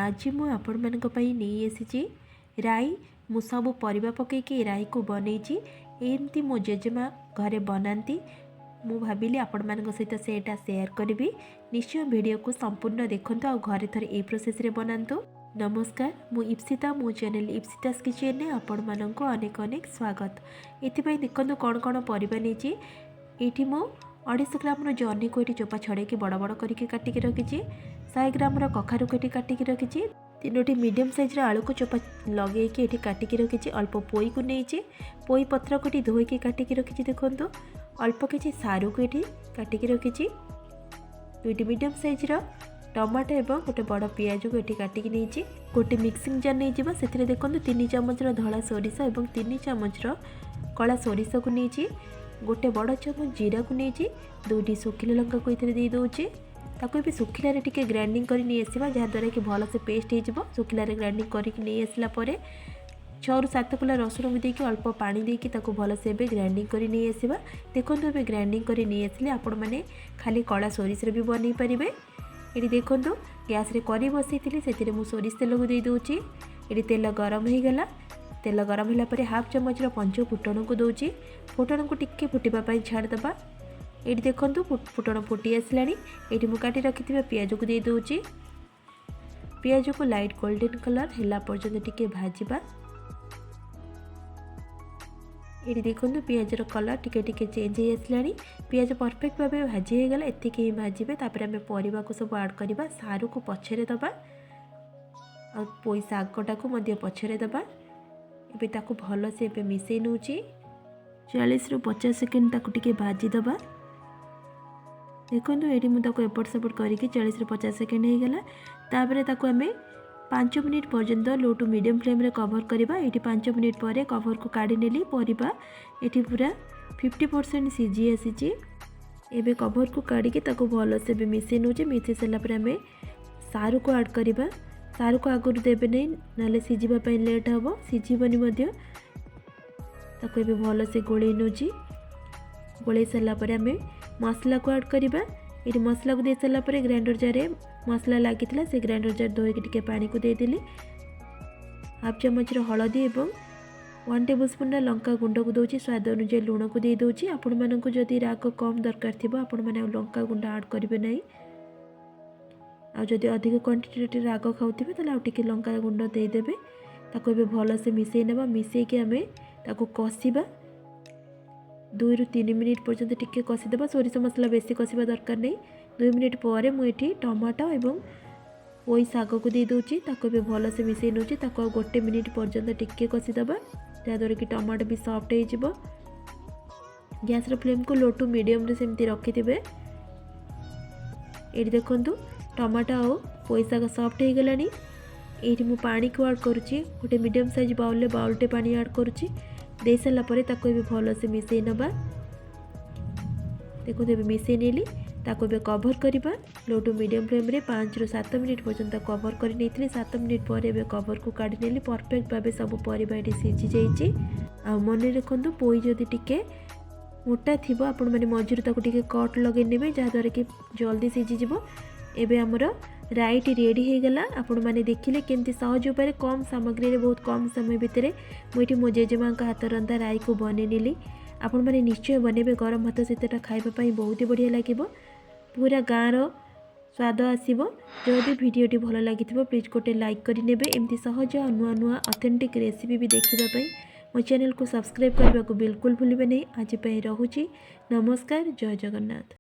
आज मु आपण मानक पई नहीं आसी राई। मु सब परिबा पकईकि राई को बनईची। एमती मो जेजेमा घरे बनाती। मु भाविली आपण मानक सहित सेटा शेयर करी। निश्चय वीडियो को संपूर्ण देखंतु और घरे थरे ए प्रोसेस रे बनांतु। नमस्कार, मु इप्सिता, मो चैनल इप्सिता स्किचन ने आपण मानक अनेक अनेक स्वागत। एथिपाई देखंतु कौन कौन परिबा नेची। एठी मु 250 ग्राम जन्ही को चोपा छड़े बड़ बड़ करके काटिकी रखी। 100 ग्राम कखारू को काटिकी रखी। 3टी मीडियम साइज आलू को चोपा लगे ये काटिकी रखी। अल्प पोई को नहीं पोई पत्र को धोईकी काटिकी रखी। देखो अल्प किसी सारू को ये काटिकी रखी। 2टी मीडियम साइज टमाटो एवं गोटे बड़ पियाज को ये काटिकी नहीं। गोटे मिक्सिंग जार नहीं से देखो 3 चामच धला सोरिष और 3 चामच कला सोरिष को नहीं। गोटे बड़ चामच जीरा को नहीं। 2टी सुखिला लंका को ये दे दूची। ताको भी सुखिलारे टिके ग्राइंडिंग करी नहीं आसीबा जहाँद्वारा कि भल से पेस्ट हो सुखिलारे ग्राइंडिंग करके नहीं आसला परे 6 ରୁ 7 कुला रसुण भी देकी अल्प पानी देकी ताको भल से ग्राइंडिंग करी नहीं आसीबा। देखंतु ए ग्राइंडिंग करी नहीं आसले आपण माने खाली कला सोरिष रे भी बनै परिबे। एडी देखंतु गैस रे करी बसैतिली सेतिरे मु सोरिष तेल को दे दूची। एडी तेल गरम हो गला। तेल गरम होला परे हाफ चम्मच पंच फुटण को दूची। फुटण को टिके फुटिबा पई छाड़ दबा। ये देखो फुटण फुटी आसला। ये मुझे रखी पियाज को दे दूची। पियाज को लाइट गोल्डन कलर है पर्यंत टिके भाजवा। ये देखो पियाजर कलर टिके टिके चेंज हो आसला। पियाज परफेक्ट भाव भाजी हो गला। एतिक ही भाजबे। तापर आम परिबा को सब ऐड करवा। सारू को पछरे दबा और पोई शागटा को मध्य पछरे दबा। एबे ताको भल से मिसई नउची। 40 ରୁ 50 सेकेंड ताको टिके भाजी दबा। देखो ये मुझे एपट सेपट करके 40 ରୁ 50 सेकेंड हो गला। तापर ताको आम 5 मिनिट पर्यंत लो टू मीडियम फ्लेम रे कवर करवा। ये 5 मिनिट पर कवर को काढ़ी नेली। परिबा ये पूरा 50% सीझी आसी। एबे कवर को काढ़ी ताको भल से मिसई नउचे। मिसई सारा पर आम सारू को ऐड करवा। सारू को आगुरी देवे नहीं ना सीझापी लेट हम सीझबनी ताको एबे भल से गोले नउची। गोले सारा पर आम मसला को ऐड करवा। ये मसला को दे सारा पर ग्राइंडर जार मसला लगी से ग्राइंडर जार धोईकी टिके पानी को देदेली। हाफ चम्मच हलदी और 1 टेबल स्पून लंका गुंड को दूची। स्वाद अनुसार लुण को दे दूची। आपण मानक जदि राग कम दरकार थी आपण मैंने लंका गुंड ऐड करेंगे ना। आदि अधिक क्वांटिटी राग खाऊे तो आगे लंका गुंड देदेवे। ताको एबे भल से मिसई नेबा। मिसईकी आम ताको कषिबा 2 ରୁ 3 मिनिट पर्यंत टिके कषिदेबा। सोरिष मसला बेसी कषिबा दरकार नहीं। 2 मिनिट पर मुझे टमाटो एवं पोई शाग को दे दूची। ताको भी भल से मिसई नउची। ताको 1 मिनिट पर्यंत टिके कषिदेबा जहाँद्वारा कि टमाटो भी सॉफ्ट हो। गैस फ्लेम को लो टू मीडियम रे सेमती रखिथिबे। ये देखो टमाटो और पोई शाग सॉफ्ट हो गलानी। ये मु पानी को ऐड करुच्ची। गोटे मीडियम साइज बाउल बाउलटे पानी ऐड करुच्ची। दे सारा पर ताको भी भल से मिसई नबा। देखो ये मिसई नेली। ताको भी कवर करवा लो टू मीडियम फ्लेम रे 5 ରୁ 7 मिनिट पर्यंत कवर कर नहीं। 7 मिनिट पर एबे कवर को काढ़ी नेली। परफेक्ट भाव सब परिबा ये सीझी जाइए। आ मन रखु पोई जदि टिके मोटा थी आपण मैंने मझुर ताको टिके कट लगे नेबे जहाँद्वारा कि जल्दी सीझीज। एबे हमर राइट रेडी हो गला। आपण मैंने देखिले केमती सहज उपाय कम सामग्री रे बहुत कम समय भितर मुझे मो जेजेमा हाथ रंधा राई को बने नेली। आपण मैंने निश्चय बनइबे। गरम भात सहित खाइबा बहुत ही बढ़िया लगे। पूरा गाँव स्वाद आसो। जदि भिडियोटी भल लगी प्लीज गोटे लाइक करेंगे। एमती सहज और नुआ नुआ ऑथेंटिक रेसिपी भी देखापी मो चैनल को सब्सक्राइब करने को बिल्कुल भूलिए नहीं। आज रोची नमस्कार। जय जगन्नाथ।